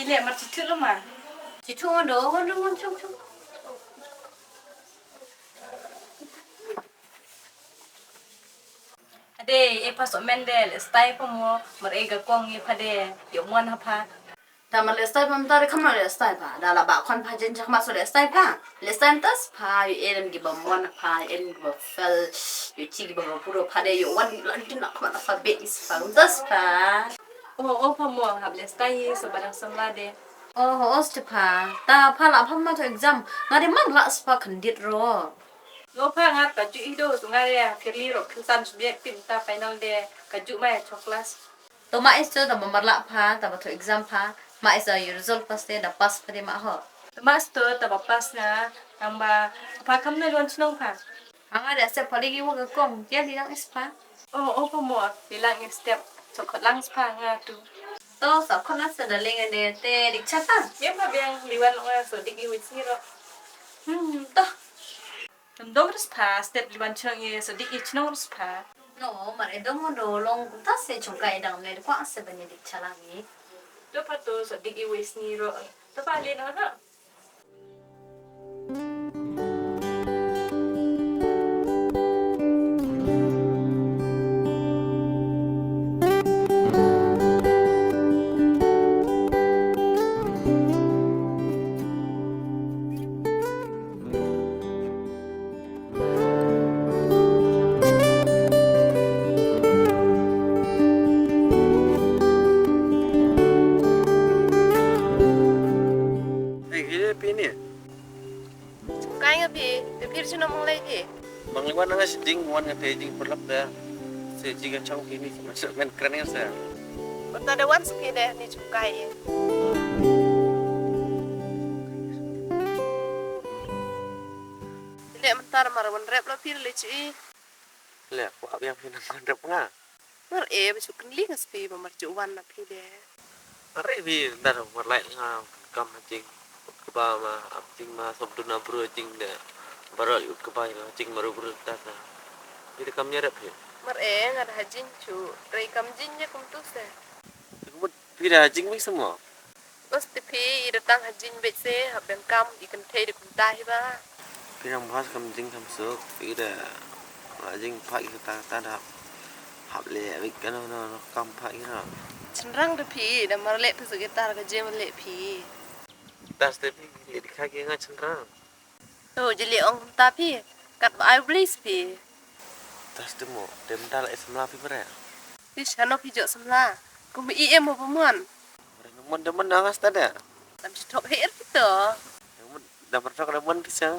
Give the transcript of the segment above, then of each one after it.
lihat macam tu lah mah. Citu ada, ada macam. Ade, pasok mendel, stay pemo, mereka kong ye pade, yung mon apa. Dah malah stay pun tak ada kamera le stay pa. Dah lah bakon pa jen cak masuk le stay pa. Le stay tas pa, you elem giba mon pa, elem giba fell, you cigi giba puro pa de, you wan lagi nak mana pa base pa, tas pa. Oh, pemo, hable stay sebarang semlade. Oh, pa. Dah pa lah pa tu exam. Ngade man ras pa kandid ro. Lo pa ngat kaju ido sungai ya, firli ro kesan subjek pinta final de kaju mai coklas. To ma is tu dah memerlak pa, dah tu exam pa. Ma is you result pasti dah pass pada mak ho. Mas tu tak pas na, amba apa kamu na luan senang pa. Anga dah step lagi wa ke kong, dia bilang is pa. Oh, pemo, bilang step cokot lang pa ngatu. To sab kon na sada lengan de te dik chata. Dia pa biang liwan lo so digi wis ni ro. To. Dom res pa step liwan chang ye so digi chnong res pa. No, mar edong mo do long ta se chongkai dang le kwa se bani dik chalangi. Do pa to so digi wis ni ro. To pa le na na. Cuma mong lagi. Mangliwan nga si Jing, wan nga tayo Jing perlap dah. Si Jing ang chong kini, masuk kan keren nga saya. Bata ada wan sekide ni cukai. Lek mentar marawan rep la pil leci. Lek, aku abang pinang mandap nga. Mar besok kenli ngaspi pemarju wan na pide. Mari bi, ntar marlai nga kam Jing. Keba ma, Jing ma sabduna bro Jing dah. Baru ikut kebayang, Jing baru bertata. Jadi kami nyerap ya. Mar ngada hajin cu, rai kam jinnya kum tu se. Kamu tidak Jing baik semua. Bos tipi datang hajin bet se, habang kam ikan teh di kum tahi ba. Pinang bahas kam Jing kam sok, tidak Jing pak kita tanda hab le, kan no kam pak kita. Cenderang tipi, dah mar lek tu sekitar kerja mar lek pi. Tas tapi lihat kaki nga cenderang. Oh, jadi orang tapi kat I please pi. Tas demo, dem dal semla pi pare. Bis hano pi jok semla. Ku mi em mo pemon. Mon demen nangas tada. Dam stok her pi to. Dah bertok demen pisang.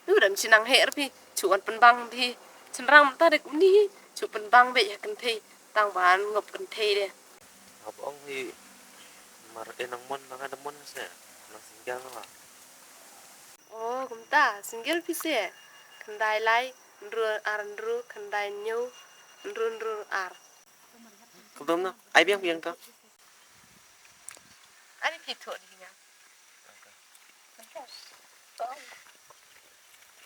Tu dam sinang her pi, cuan penbang pi. Cenderang ta dek ni, cu penbang be ya kan thei, tang ban ngop kan thei de. Abang ni mar enang mon nang demen se. Nang singgah lah. Oh, kumta, single piece. Kendai lai, nru, kendai nyu, nru ar. Kebetulan na, ai biang tu. Ani pito di nya.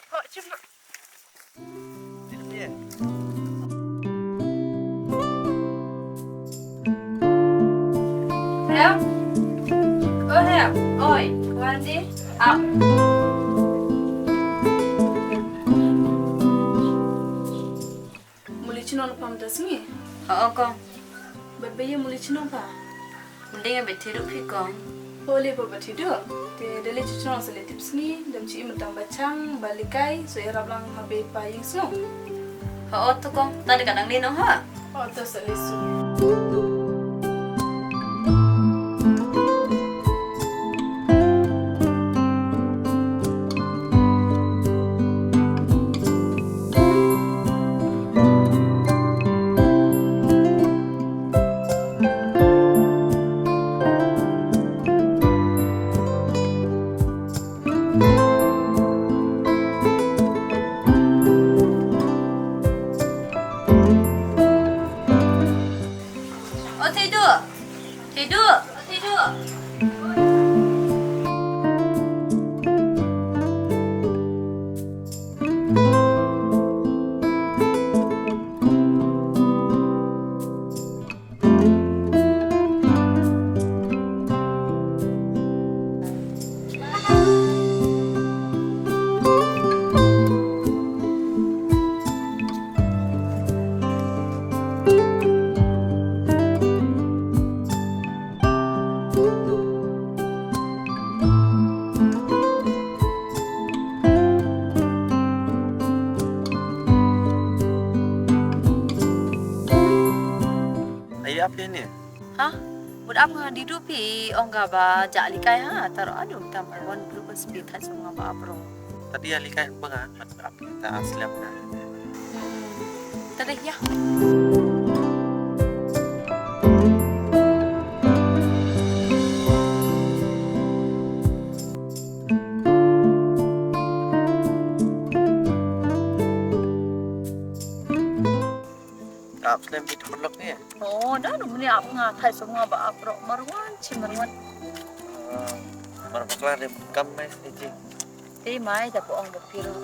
Oh, cuma. Tidak dia. Help. Oh, help. Oi, kuanti. Up. Cino pam das ni? Kong. Berbaya muli cino pa? Mending betiru pi kong. Boleh apa tidur? Te dale cino sele tips ni, dam ci imutang bacang, balikai, so irap lang habe paying sno. Tu kong, tadi kadang ni no ha. Oh, tu sele su. apa ini? Ha? Buat apa di dupi ongga ba jak likai ha taruh adu tambah wan blue kan speed kan semua ba bro. Tadi ya likai banga apa kita asli apa? Tadi ya. Apa selain itu paralok ni? Oh, dah nu ni apa ngatai semua ba bro marwan marwan. Mana bakal ada kamai sih? Mai dah ong ba piro.